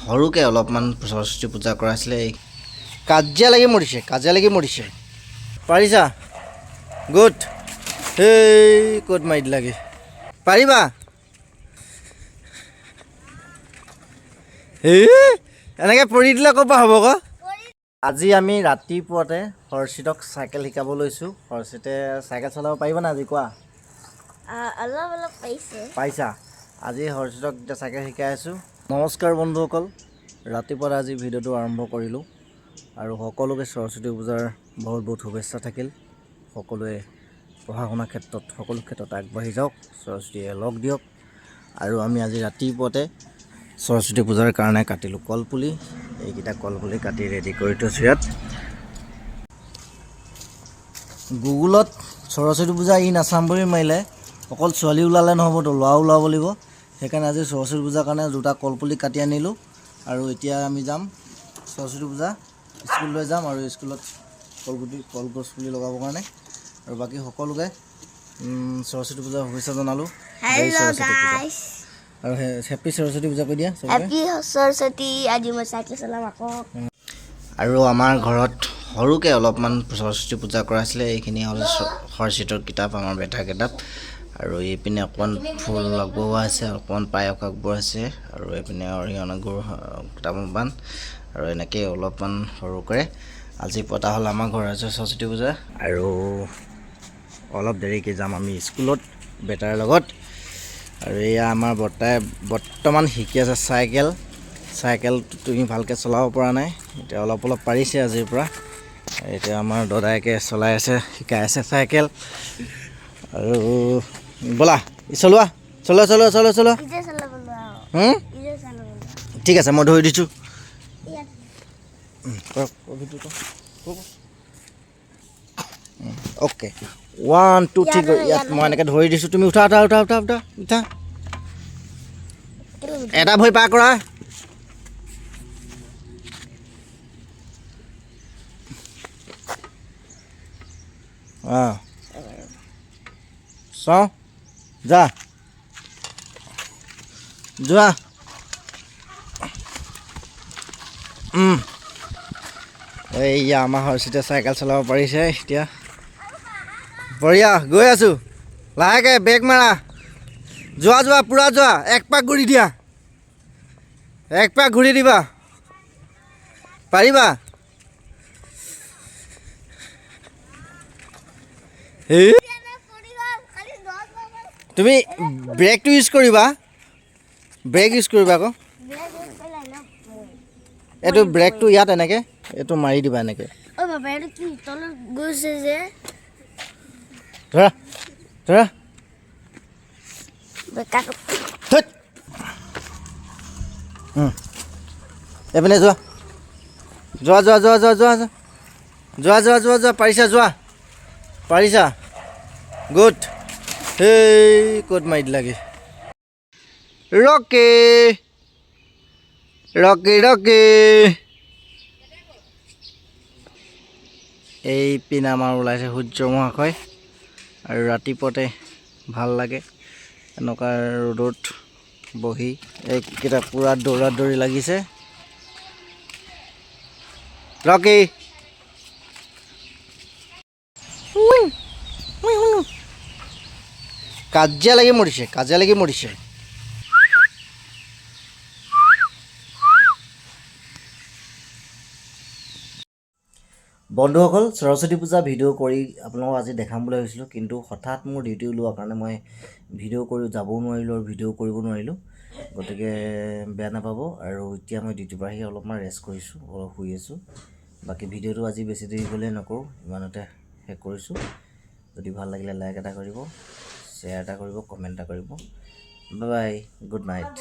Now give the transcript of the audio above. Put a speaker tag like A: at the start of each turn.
A: সৰুকৈ অলপমান সৰস্বতী পূজা কৰাইছিলে। কাজিয়া লাগি মৰিছে পাৰিছা গুড সেই ক'ত মাৰি দিলাগে পাৰিবা এই এনেকৈ পৰি দিলে ক'ৰ পৰা হ'ব আকৌ। আজি আমি ৰাতিপুৱাতে হৰ্ষিতক চাইকেল শিকাব লৈছোঁ। হৰ্ষিতে চাইকেল চলাব পাৰিব না আজি কোৱা?
B: অলপ
A: পাইছা? আজি হৰ্ষিতক এতিয়া চাইকেল শিকাই আছোঁ। নমস্কাৰ বন্ধুসকল, ৰাতিপুৱা আজি ভিডিঅ'টো আৰম্ভ কৰিলোঁ আৰু সকলোকে সৰস্বতী পূজাৰ বহুত বহুত শুভেচ্ছা থাকিল। সকলোৱে পঢ়া শুনাৰ ক্ষেত্ৰত সকলো ক্ষেত্ৰত আগবাঢ়ি যাওক, সৰস্বতীয়ে লগ দিয়ক। আৰু আমি আজি ৰাতিপুৱাতে সৰস্বতী পূজাৰ কাৰণে কাটিলোঁ কলপুলি। এইকেইটা কলপুলি কাটি ৰেডি কৰি থৈছোঁ ইয়াত। গুগলত সৰস্বতী পূজা ই নাচাম বুলি মাৰিলে অকল ছোৱালী ওলালে নহ'বতো, ল'ৰাও ওলাব লাগিব। সেইকাৰণে আজি সৰস্বতী পূজাৰ কাৰণে দুটা কলপুলি কাটি আনিলোঁ আৰু এতিয়া আমি যাম সৰস্বতী পূজা স্কুললৈ যাম আৰু স্কুলত কলগছ পুলি লগাবৰ কাৰণে। আৰু বাকী সকলোকে সৰস্বতী পূজাৰ শুভেচ্ছা জনালোঁ। আৰু হেপী সৰস্বতী পূজা কৈ দিয়া।
B: হেপী সৰস্বতী। আজি মই চাইকেল চলাম আকৌ।
A: আৰু আমাৰ ঘৰত সৰুকৈ অলপমান সৰস্বতী পূজা কৰাইছিলে। এইখিনি হ'ল হৰ্ষিতৰ কিতাপ, আমাৰ বেটাৰ কিতাপ। আৰু এইপিনে অকণমান ফুল লগোৱা আছে, অকণমান পায়স আগবঢ়োৱা আছে আৰু এইপিনে অৰিহণা গুৰ কেইটামান আৰু এনেকৈ অলপমান সৰুকৈ আজি পতা হ'ল আমাৰ ঘৰৰ সৰস্বতী পূজা। আৰু অলপ দেৰিকৈ যাম আমি স্কুলত বেটাৰ লগত। আৰু এয়া আমাৰ বৰ্তাই বৰ্তমান শিকি আছে চাইকেল তুমি ভালকৈ চলাব পৰা নাই, এতিয়া অলপ পাৰিছে আজিৰ পৰা। এতিয়া আমাৰ দাদাইকে চলাই আছে, শিকাই আছে চাইকেল। আৰু ব'লা চলোৱা ঠিক আছে, মই ধৰি দিছোঁ। অ'কে 1 2 3 ইয়াত মই এনেকৈ ধৰি দিছোঁ, তুমি উঠা। এটা ভৰি পাৰ কৰা। চাওঁ যোৱা এইয়া আমাৰ হৰ্ষিতে চাইকেল চলাব পাৰিছে এতিয়া। বঢ়িয়া, গৈ আছোঁ লাহেকৈ, ব্ৰেক মাৰা, যোৱা পূৰা যোৱা। এক পাক ঘূৰি দিবা পাৰিবা? তুমি ব্ৰেকটো ইউজ কৰিবা আকৌ। এইটো ব্ৰেকটো ইয়াত এনেকৈ এইটো মাৰি দিবা এনেকৈ। ধৰা এইপিনে যোৱা পাৰিছা গুড সেই ক'ত মাৰি দিলাগে ৰকে এই পিন আমাৰ ওলাইছে সূৰ্য মহাশয়। আৰু ৰাতিপুৱাতে ভাল লাগে এনেকুৱা ৰ'দত বহি। এইকেইটা পূৰা দৌৰি লাগিছে। ৰকি কাজিয়া লাগি মৰিছে। বন্ধুসকল, সৰস্বতী পূজা ভিডিঅ' কৰি আপোনালোকক আজি দেখাম বুলি ভাবিছিলোঁ, কিন্তু হঠাৎ মোৰ ডিউটি ওলোৱাৰ কাৰণে মই ভিডিঅ' কৰি যাবও নোৱাৰিলোঁ আৰু ভিডিঅ' কৰিব নোৱাৰিলোঁ। গতিকে বেয়া নাপাব। আৰু এতিয়া মই ডিউটিৰ পৰা আহি অলপমান ৰেষ্ট কৰিছোঁ, অলপ শুই আছোঁ। বাকী ভিডিঅ'টো আজি বেছি দেৰি হ'লে নকৰোঁ, ইমানতে শেষ কৰিছোঁ। যদি ভাল লাগিলে লাইক এটা কৰিব, শ্বেয়াৰ এটা কৰিব, কমেণ্ট এটা কৰিব। Bye bye, good night.